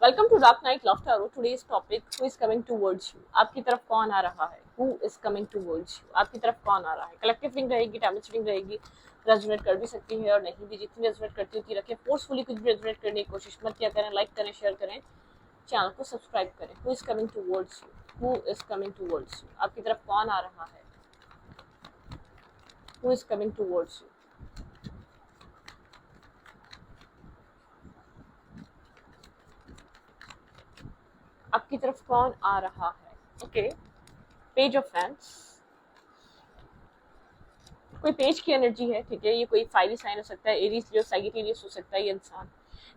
Welcome to dark night love tarot. Today's topic, who is coming towards you. आपकी तरफ कौन आ रहा है? Who is coming towards you, आपकी तरफ कौन आ रहा है? कलेक्टिव रीडिंग रहेगी, टैरोट रीडिंग रहेगी, रेजोनेट कर भी सकती है और नहीं भी। जितनी रेजोनेट करती होती रखें, फोर्सफुली कुछ भी रेजोनेट करने की कोशिश मत किया करें। लाइक करें, शेयर करें, चैनल को सब्सक्राइब करें। Who is coming towards you, who is coming towards you, आपकी तरफ कौन आ रहा है? Who is coming towards you. आपकी तरफ कौन आ रहा है? ओके, पेज ऑफ फैंस, कोई पेज की एनर्जी है, ठीक है। ये कोई फायरी साइन हो सकता है, एरीज लियो सैजिटेरियस हो सकता है ये इंसान।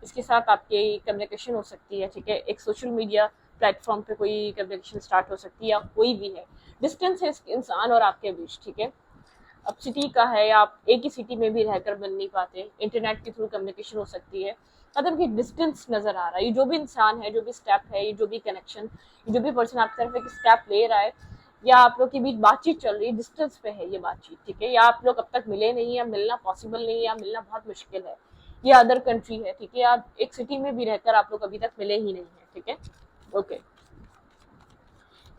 इसके साथ आपकी कम्युनिकेशन हो सकती है, ठीक है। एक सोशल मीडिया प्लेटफॉर्म पे कोई कम्युनिकेशन स्टार्ट हो सकती है, या कोई भी है। डिस्टेंस है इस इंसान और आपके बीच, ठीक है। अब सिटी का है, या आप एक ही सिटी में भी रहकर मिल नहीं पाते, इंटरनेट के थ्रू कम्युनिकेशन हो सकती है। मतलब कि डिस्टेंस नजर आ रहा है। ये जो भी इंसान है, जो भी स्टेप है, ये जो भी कनेक्शन, जो भी पर्सन आपकी तरफ एक स्टेप ले रहा है, या आप लोग के बीच बातचीत चल रही है, डिस्टेंस पे है ये बातचीत, ठीक है। या आप लोग अब तक मिले नहीं, या मिलना पॉसिबल नहीं है, या मिलना बहुत मुश्किल है, ये अदर कंट्री है, ठीक है। या एक सिटी में भी रहकर आप लोग अभी तक मिले ही नहीं है, ठीक है। Okay,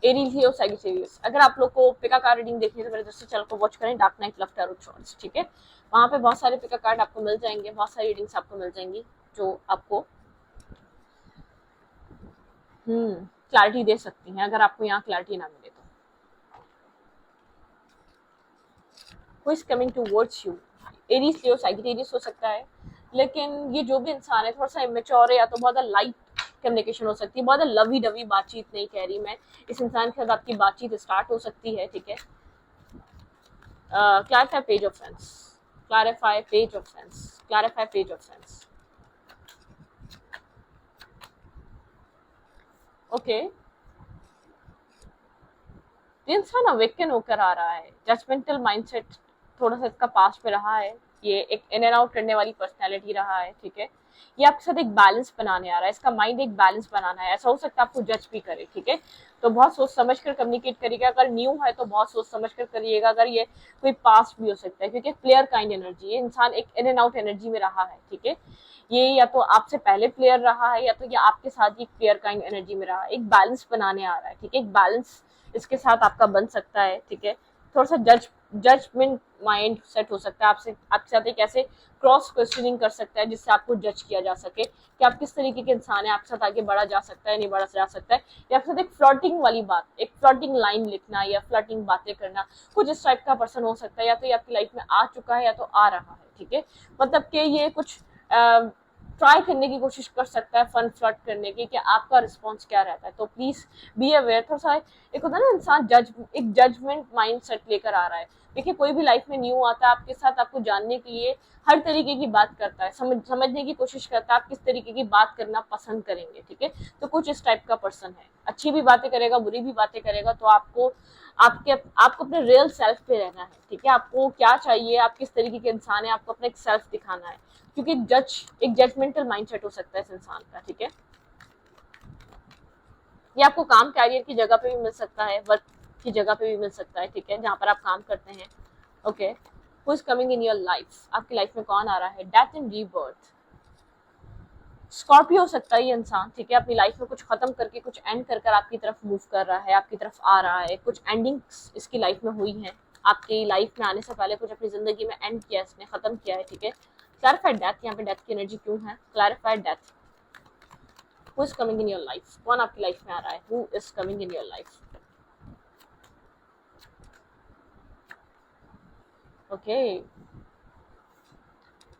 Aries Leo Sagittarius. अगर आप लोग को पिका कार्ड रीडिंग देखनी है तो मेरे दोस्तों चैनल को वॉच करें, dark night love tarot shorts, ठीक है। वहां पे बहुत सारे पिका कार्ड आपको मिल जाएंगे, बहुत सारी रीडिंग्स आपको मिल जाएंगी जो आपको क्लैरिटी दे सकती हैं, अगर आपको यहाँ क्लैरिटी ना मिले तो। Who is coming towards you, Aries Leo Sagittarius हो सकता है, लेकिन ये जो भी इंसान है थोड़ा सा इमेच्योर है, या तो बहुत लाइट कम्युनिकेशन हो सकती है, बहुत लवी डवी बातचीत नहीं कह रही मैं। इस इंसान के साथ आपकी बातचीत स्टार्ट हो सकती है, ठीक है। clarify page of sense, clarify page of sense, clarify page of sense. Okay, ये इंसान अवेकन होकर आ रहा है। जजमेंटल माइंडसेट थोड़ा सा इसका पास्ट में रहा है, ये एक इन एंड आउट करने वाली पर्सनैलिटी रहा है, ठीक है। ये आपके साथ एक बैलेंस बनाने आ रहा है, इसका माइंड एक बैलेंस बनाना है। ऐसा हो सकता है आपको जज भी करे, ठीक है। तो बहुत सोच समझ कर कम्युनिकेट करिएगा। अगर न्यू है तो बहुत सोच समझ कर करिएगा। अगर ये कोई पास्ट भी हो सकता है, क्योंकि प्लेयर काइंड एनर्जी, ये इंसान एक इन एंड आउट एनर्जी में रहा है, ठीक है। ये या तो आपसे पहले प्लेयर रहा है, या तो ये आपके साथ ही प्लेयर काइंड एनर्जी में रहा है। एक बैलेंस बनाने आ रहा है, ठीक है। एक बैलेंस इसके साथ आपका बन सकता है, ठीक है। थोड़ा सा जजमेंट माइंड सेट हो सकता है आपसे, आपके साथ एक ऐसे क्रॉस क्वेश्चनिंग कर सकता है जिससे आपको जज किया जा सके कि आप किस तरीके के इंसान है, आपके साथ आगे बढ़ा जा सकता है, नहीं बढ़ा जा सकता है। या आपके साथ एक फ्लर्टिंग वाली बात, एक फ्लर्टिंग लाइन लिखना, या फ्लर्टिंग बातें करना, कुछ इस टाइप का पर्सन हो सकता है। या तो ये आपकी लाइफ में आ चुका है, या तो आ रहा है, ठीक है। मतलब कि ये कुछ ट्राई करने की कोशिश कर सकता है, फन फ्लर्ट करने की, कि आपका रिस्पॉन्स क्या रहता है। तो प्लीज बी अवेयर। थोड़ा सा एक होता है ना, इंसान एक जजमेंट माइंड सेट लेकर आ रहा है। देखिए, कोई भी लाइफ में न्यू आता है आपके साथ, आपको जानने के लिए हर तरीके की बात करता है, समझने की कोशिश करता है आप किस तरीके की बात करना पसंद करेंगे, ठीक है। तो कुछ इस टाइप का पर्सन है, अच्छी भी बातें करेगा, बुरी भी बातें करेगा। तो आपको अपने रियल सेल्फ पे रहना है, ठीक है। आपको क्या चाहिए, आप किस तरीके के इंसान है, आपको अपना एक सेल्फ दिखाना है, क्योंकि एक जजमेंटल माइंडसेट हो सकता है इस इंसान का, ठीक है। ये आपको काम कैरियर की जगह पे भी मिल सकता है, वर्क की जगह पे भी मिल सकता है, ठीक है, जहाँ पर आप काम करते हैं। Okay, who is coming in your life, आपकी लाइफ में कौन आ रहा है? डेथ एंड रीबर्थ, स्कॉर्पियो हो सकता है ये इंसान, ठीक है। अपनी लाइफ में कुछ खत्म करके, कुछ एंड कर कर आपकी तरफ मूव कर रहा है, आपकी तरफ आ रहा है। कुछ एंडिंग्स इसकी लाइफ में हुई है, आपकी लाइफ में आने से पहले कुछ अपनी जिंदगी में एंड किया, इसने खत्म किया है, ठीक है। क्लैरिफाइड डेथ, यहाँ पे डेथ की एनर्जी क्यों है? Clarified death, who is coming in your life, कौन आपकी लाइफ में आ रहा है? Who is coming in your life? Okay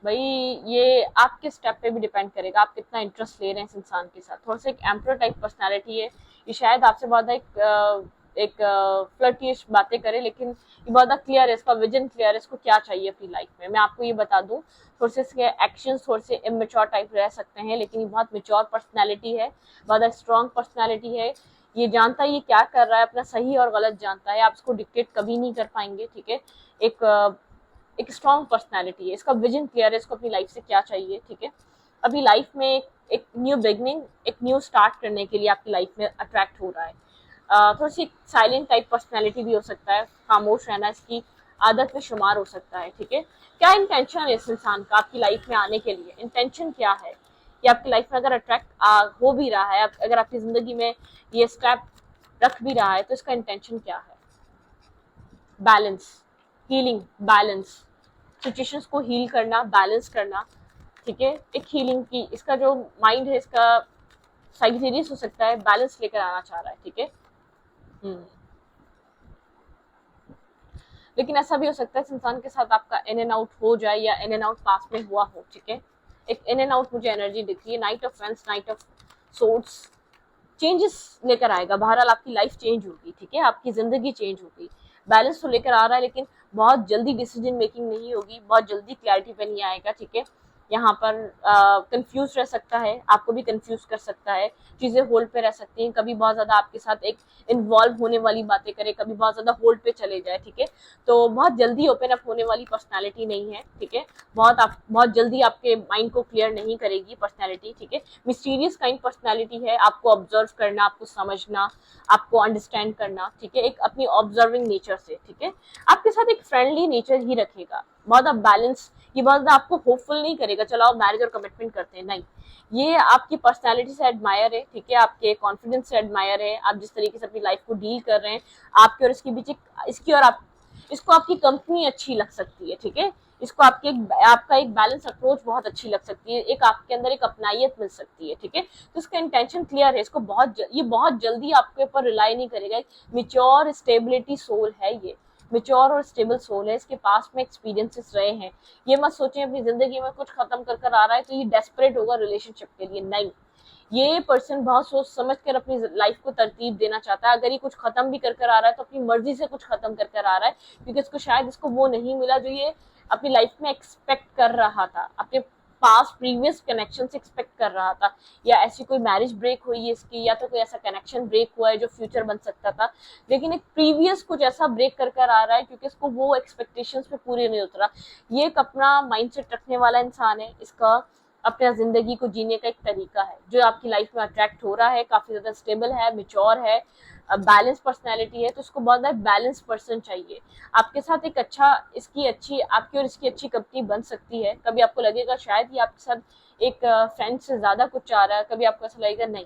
भाई, ये आपके स्टेप पे भी डिपेंड करेगा, आप कितना इंटरेस्ट ले रहे हैं इस इंसान के साथ। थोड़ा सा एक एम्परर टाइप पर्सनालिटी है ये, शायद आपसे बहुत एक फ्लर्टिश बातें करे, लेकिन ये बहुत क्लियर है, इसका विजन क्लियर है, इसको क्या चाहिए अपनी लाइफ में। मैं आपको ये बता दूं, थोड़े से इसके एक्शंस थोड़े से इमेच्योर टाइप रह सकते हैं, लेकिन ये बहुत मेच्योर पर्सनैलिटी है, बहुत स्ट्रॉन्ग पर्सनैलिटी है। ये जानता है ये क्या कर रहा है, अपना सही और गलत जानता है, आप इसको डिक्टेट कभी नहीं कर पाएंगे, ठीक है। एक स्ट्रॉन्ग पर्सनैलिटी है, इसका विजन क्लियर है, इसको अपनी लाइफ से क्या चाहिए, ठीक है। अभी लाइफ में एक न्यू बिगनिंग, एक न्यू स्टार्ट करने के लिए आपकी लाइफ में अट्रैक्ट हो रहा है। थोड़ी सी साइलेंट टाइप पर्सनैलिटी भी हो सकता है, खामोश रहना इसकी आदत में शुमार हो सकता है, ठीक है। क्या इंटेंशन है इस इंसान का आपकी लाइफ में आने के लिए? इंटेंशन क्या है? कि आपकी लाइफ में अगर अट्रैक्ट हो भी रहा है, अगर आपकी जिंदगी में ये स्टेप रख भी रहा है, तो इसका इंटेंशन क्या है? बैलेंस, हीलिंग, बैलेंस, सिचुएशंस को हील करना, बैलेंस करना, ठीक है, एक हीलिंग की, इसका जो माइंड है इसका साइगिटेरियस हो सकता है, बैलेंस लेकर आना चाह रहा है, ठीक है। लेकिन ऐसा भी हो सकता है इस इंसान के साथ आपका इन एंड आउट हो जाए या इन एंड आउट पास में हुआ हो, ठीक है। एक इन एंड आउट मुझे एनर्जी दिख रही है, knight of wands, knight of swords, changes लेकर आएगा, बहरहाल आपकी लाइफ चेंज होगी, ठीक है, आपकी जिंदगी चेंज होगी। बैलेंस तो लेकर आ रहा है, लेकिन बहुत जल्दी डिसीजन मेकिंग नहीं होगी, बहुत जल्दी क्लैरिटी पे नहीं आएगा, ठीक है। यहाँ पर कंफ्यूज रह सकता है, आपको भी कंफ्यूज कर सकता है, चीजें होल्ड पे रह सकती हैं, कभी बहुत ज्यादा आपके साथ एक इन्वॉल्व होने वाली बातें करे, कभी बहुत ज्यादा होल्ड पे चले जाए, ठीक है। तो बहुत जल्दी ओपन अप होने वाली पर्सनैलिटी नहीं है, ठीक है। बहुत जल्दी आपके माइंड को क्लियर नहीं करेगी पर्सनैलिटी, ठीक है। मिस्टीरियस काइंड पर्सनैलिटी है, आपको ऑब्जर्व करना, आपको समझना, आपको अंडरस्टैंड करना, ठीक है, एक अपनी ऑब्जर्विंग नेचर से, ठीक है। आपके साथ एक फ्रेंडली नेचर ही रखेगा, बहुत बैलेंस, ये बहुत ज्यादा आपको होपफुल नहीं करेगा चलो आप मैरिज और कमिटमेंट करते हैं, नहीं। ये आपकी पर्सनालिटी से एडमायर है, ठीक है, आपके कॉन्फिडेंस से एडमायर है, आप जिस तरीके से अपनी लाइफ को डील कर रहे हैं, आपके और इसके बीच इसकी और आप इसको आपकी कंपनी अच्छी लग सकती है, ठीक है। इसको आपका एक बैलेंस अप्रोच बहुत अच्छी लग सकती है, एक आपके अंदर एक अपनाइयत मिल सकती है, ठीक है। तो इसका इंटेंशन क्लियर है, इसको ये बहुत जल्दी आपके ऊपर रिलाई नहीं करेगा। मेच्योर स्टेबिलिटी सोल है, ये मेच्योर और स्टेबल सोल है, इसके पास में एक्सपीरियंसेस रहे हैं। ये मत सोचें अपनी जिंदगी में कुछ खत्म कर आ रहा है तो ये डेस्परेट होगा रिलेशनशिप के लिए, नहीं। ये पर्सन बहुत सोच समझ कर अपनी लाइफ को तरतीब देना चाहता है। अगर ये कुछ खत्म भी कर आ रहा है तो अपनी मर्जी से कुछ खत्म कर आ रहा है, क्योंकि इसको शायद इसको वो नहीं मिला जो ये अपनी लाइफ में एक्सपेक्ट कर रहा था, अपने पास प्रीवियस कनेक्शन से एक्सपेक्ट कर रहा था, या ऐसी कोई मैरिज ब्रेक हुई है इसकी, या तो कोई ऐसा कनेक्शन ब्रेक हुआ है जो फ्यूचर बन सकता था, लेकिन एक प्रीवियस कुछ ऐसा ब्रेक कर आ रहा है क्योंकि इसको वो एक्सपेक्टेशंस पे पूरे नहीं उतरा। ये एक अपना माइंडसेट रखने वाला इंसान है, इसका अपने जिंदगी को जीने का एक तरीका है जो आपकी लाइफ में अट्रैक्ट हो रहा है, काफी ज्यादा स्टेबल है, मेच्योर है, बैलेंस पर्सनैलिटी है, तो उसको बहुत ज्यादा बैलेंस पर्सन चाहिए। आपके साथ एक आपकी और इसकी अच्छी कंपनी बन सकती है। कभी आपको लगेगा शायद ये आपके साथ एक फ्रेंड से ज्यादा कुछ चाह रहा है, कभी आपको ऐसा लगेगा नहीं,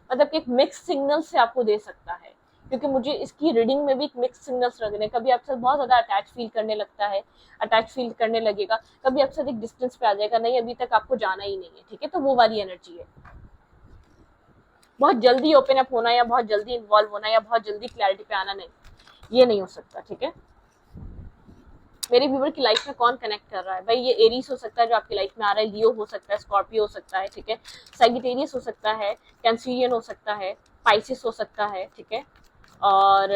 मतलब कि एक मिक्स सिग्नल से आपको दे सकता है, क्योंकि मुझे इसकी रीडिंग में भी एक मिक्स सिग्नल्स लग रहे हैं। कभी आपके साथ बहुत ज्यादा अटैच फील करने लगता है, अटैच फील करने लगेगा, कभी आपके साथ एक डिस्टेंस पे आ जाएगा, नहीं अभी तक आपको जाना ही नहीं है, ठीक है। तो वो वाली एनर्जी है, बहुत जल्दी ओपन अप होना या बहुत जल्दी इन्वॉल्व होना या बहुत जल्दी क्लैरिटी पे आना, नहीं, ये नहीं हो सकता, ठीक है। मेरे व्यूवर की लाइफ में कौन कनेक्ट कर रहा है भाई? ये एरीज हो सकता है जो आपकी लाइफ में आ रहा है, लियो हो सकता है, स्कॉर्पियो हो सकता है, ठीक है, सैगिटेरियस हो सकता है, कैंसिरियन हो सकता है, पाइसिस हो सकता है, ठीक है, और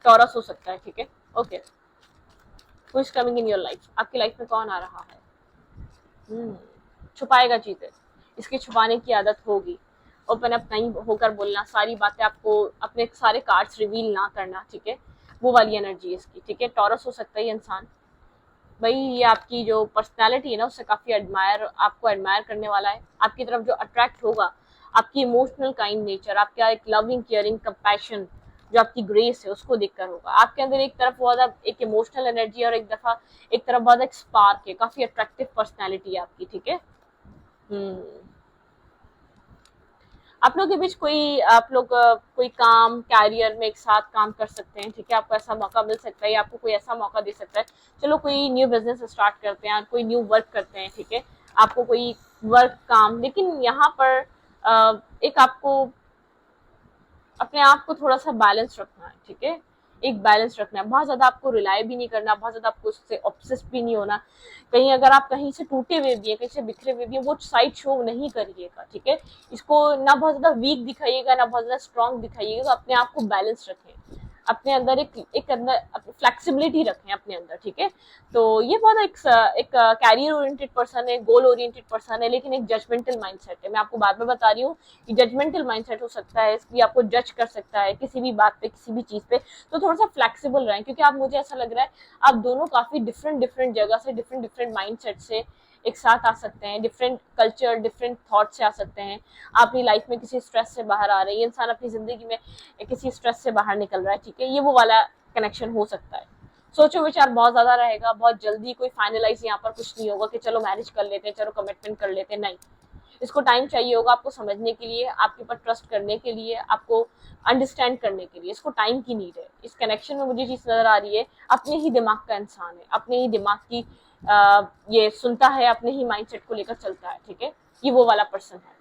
टॉरस हो सकता है, ठीक है। Okay, who is coming in your life? आपकी लाइफ में कौन आ रहा है? छुपाएगा चीजें, इसकी छुपाने की आदत होगी, ओपन अप नहीं होकर बोलना, सारी बातें आपको, अपने सारे कार्ड्स रिवील ना करना, ठीक है, वो वाली एनर्जी है इसकी, ठीक है। टॉरस हो सकता है ये इंसान भाई, ये आपकी जो पर्सनालिटी है ना उससे काफी आपको एडमायर करने वाला है, आपकी तरफ जो अट्रैक्ट होगा, आपकी इमोशनल काइंड नेचर, आपका एक लविंग केयरिंग कंपैशन, जो आपकी ग्रेस है उसको देखकर होगा। आपके अंदर एक तरफ बहुत एक इमोशनल एनर्जी और एक तरफ बहुत एक स्पार्क है, काफी अट्रैक्टिव पर्सनैलिटी है आपकी, ठीक है। आप लोग के बीच आप लोग कोई काम कैरियर में एक साथ काम कर सकते हैं, ठीक है, आपको ऐसा मौका मिल सकता है या आपको कोई ऐसा मौका दे सकता है, चलो कोई न्यू बिजनेस स्टार्ट करते हैं, कोई न्यू वर्क करते हैं, ठीक है, आपको कोई वर्क काम, लेकिन यहाँ पर एक आपको अपने आप को थोड़ा सा बैलेंस रखना है, ठीक है, एक बैलेंस रखना है, बहुत ज्यादा आपको रिलाई भी नहीं करना, बहुत ज्यादा आपको उससे ऑब्सेस भी नहीं होना। कहीं अगर आप कहीं से टूटे हुए भी है, कहीं से बिखरे हुए भी है, वो साइड शो नहीं करिएगा, ठीक है, इसको ना बहुत ज्यादा वीक दिखाइएगा ना बहुत ज्यादा स्ट्रॉन्ग दिखाइएगा, तो अपने आप को बैलेंस रखें, अपने अंदर एक अंदर फ्लेक्सिबिलिटी रखें अपने अंदर, ठीक है। तो ये बहुत एक कैरियर ओरिएंटेड पर्सन है, गोल ओरिएंटेड पर्सन है, लेकिन एक जजमेंटल माइंडसेट है। मैं आपको बाद में बता रही हूँ कि जजमेंटल माइंडसेट हो सकता है, इसलिए आपको जज कर सकता है किसी भी बात पे, किसी भी चीज पे, तो थोड़ा सा फ्लेक्सिबल रहें, क्योंकि आप, मुझे ऐसा लग रहा है आप दोनों काफी डिफरेंट जगह से, डिफरेंट माइंडसेट से एक साथ आ सकते हैं, डिफरेंट कल्चर, डिफरेंट थॉट से आ सकते हैं। आप अपनी लाइफ में किसी स्ट्रेस से बाहर आ रहे हैं, इंसान अपनी जिंदगी में किसी स्ट्रेस से बाहर निकल रहा है, ठीक है, ये वो वाला कनेक्शन हो सकता है। सोचो विचार बहुत ज्यादा रहेगा, बहुत जल्दी कोई फाइनलाइज यहाँ पर कुछ नहीं होगा कि चलो मैरिज कर लेते हैं, चलो कमिटमेंट कर लेते हैं, नहीं। इसको टाइम चाहिए होगा आपको समझने के लिए, आपके ऊपर ट्रस्ट करने के लिए, आपको अंडरस्टैंड करने के लिए, इसको टाइम की नीड है। इस कनेक्शन में मुझे चीज नजर आ रही है, अपने ही दिमाग का इंसान है, अपने ही दिमाग की ये सुनता है, अपने ही माइंडसेट को लेकर चलता है, ठीक है, ये वो वाला पर्सन है।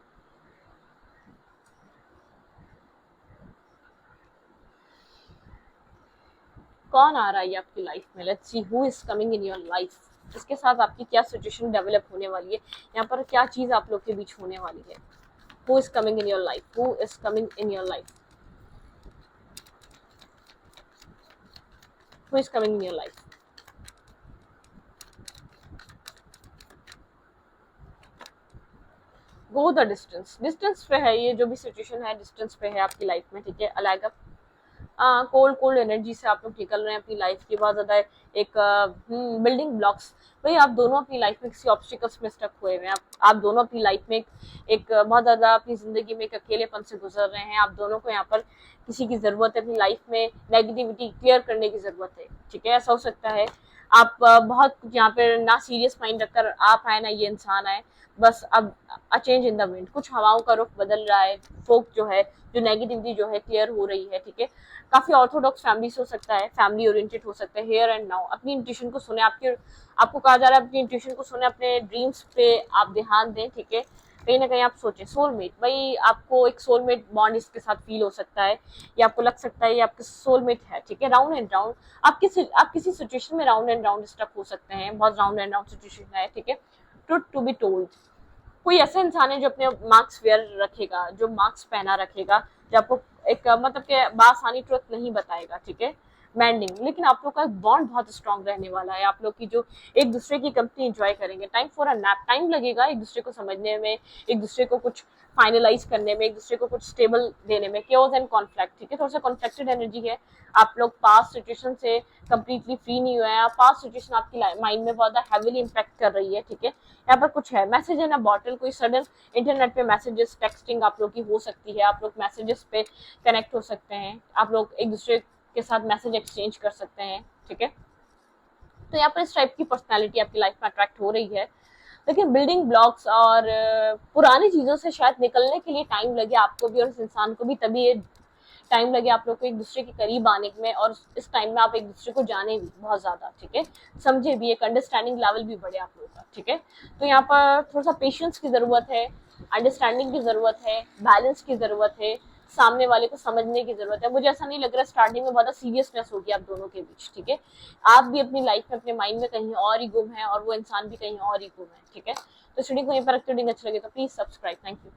कौन आ रहा है आपकी लाइफ में, let's see who is coming in your life, इसके साथ आपकी क्या सिचुएशन डेवलप होने वाली है, यहाँ पर क्या चीज आप लोग के बीच होने वाली है। Who is coming in your life, who is coming in your life, who is coming in your life. Go the distance, distance पे है, ये जो भी सिचुएशन है डिस्टेंस पे है आपकी लाइफ में, ठीक है। अलग कोल्ड कोल्ड एनर्जी से आप लोग निकल रहे हैं अपनी लाइफ की, बहुत ज्यादा एक बिल्डिंग ब्लॉक्स। भाई आप दोनों अपनी लाइफ में किसी ऑब्स्टिकल्स में स्टक हुए हुए हैं, आप दोनों अपनी लाइफ में एक बहुत ज्यादा अपनी जिंदगी में एक अकेलेपन से गुजर रहे हैं। आप दोनों को यहाँ पर किसी की जरूरत है, अपनी लाइफ में नेगेटिविटी क्लियर करने की जरूरत है, ठीक है। ऐसा हो सकता है आप बहुत कुछ यहाँ पे ना सीरियस माइंड रखकर आप आए ना ये इंसान आए, बस अब a change in the wind, कुछ हवाओं का रुख बदल रहा है, फोक जो है, जो नेगेटिविटी जो है क्लियर हो रही है, ठीक है। काफी ऑर्थोडॉक्स फैमिली से हो सकता है, फैमिली ओरिएंटेड हो सकता है, हियर एंड नाउ। अपनी इंट्यूशन को सुने, आपको कहा जा रहा है अपनी इंट्यूशन को सुने, अपने ड्रीम्स पे आप ध्यान दें, ठीक है। कहीं ना कहीं आप सोचें सोलमेट, भाई आपको एक सोलमेट बॉन्ड इसके साथ फील हो सकता है, या आपको लग सकता है ये आपका सोलमेट है, ठीक है। राउंड एंड राउंड आप किसी सिचुएशन में राउंड एंड राउंड स्टक हो सकते हैं, बहुत राउंड एंड राउंड सिचुएशन है, ठीक है। ट्रुथ टू बी टोल्ड, कोई ऐसा इंसान है जो अपने मार्क्स वेयर रखेगा, जो मार्क्स पहना रखेगा, जो आपको एक मतलब के बासानी ट्रुथ नहीं बताएगा, ठीक है। मैंडिंग, लेकिन आप लोग का बॉन्ड बहुत स्ट्रांग रहने वाला है, आप लोग की जो एक दूसरे की कंपनी एंजॉय करेंगे। Time for a nap, time लगेगा एक दूसरे को समझने में, एक दूसरे को कुछ फाइनलाइज करने में, एक दूसरे को कुछ स्टेबल देने में। केओस एंड कॉन्फ्लिक्ट, ठीक है, थोड़ा सा कॉन्फ्लिक्टेड एनर्जी है। आप लोग पास्ट सिचुएशन से कंप्लीटली फ्री नहीं हुए हैं, पास्ट सिचुएशन आपकी माइंड में बहुत ज्यादा हैवीली इम्पैक्ट कर रही है, ठीक है। यहाँ पर कुछ है, मैसेज इन अ बॉटल, कोई सडन इंटरनेट पे मैसेजेस टेक्सटिंग आप लोग की हो सकती है, आप लोग मैसेजेस पे कनेक्ट हो सकते हैं, आप लोग एक दूसरे के साथ मैसेज एक्सचेंज कर सकते हैं, ठीक है। तो यहाँ पर इस टाइप की पर्सनालिटी आपकी लाइफ में अट्रैक्ट हो रही है। लेकिन बिल्डिंग ब्लॉक्स और पुरानी चीजों से शायद निकलने के लिए टाइम लगे आपको भी और इस इंसान को भी, तभी टाइम लगे आप लोग को एक दूसरे के करीब आने में, और इस टाइम में आप एक दूसरे को जाने भी बहुत ज्यादा, ठीक है, समझे भी, एक अंडरस्टैंडिंग लेवल भी बढ़े आप लोगों का, ठीक है। तो यहाँ पर थोड़ा सा पेशेंस की जरूरत है, अंडरस्टैंडिंग की जरूरत है, बैलेंस की जरूरत है, सामने वाले को समझने की जरूरत है। मुझे ऐसा नहीं लग रहा स्टार्टिंग में बहुत सीरियसनेस होगी आप दोनों के बीच, ठीक है। आप भी अपनी लाइफ में अपने माइंड में कहीं और ही गुम है और वो इंसान भी कहीं और ही गुम है, ठीक है। तो स्टूडियो को यहीं पर रखते अच्छा लगे तो प्लीज सब्सक्राइब, थैंक यू।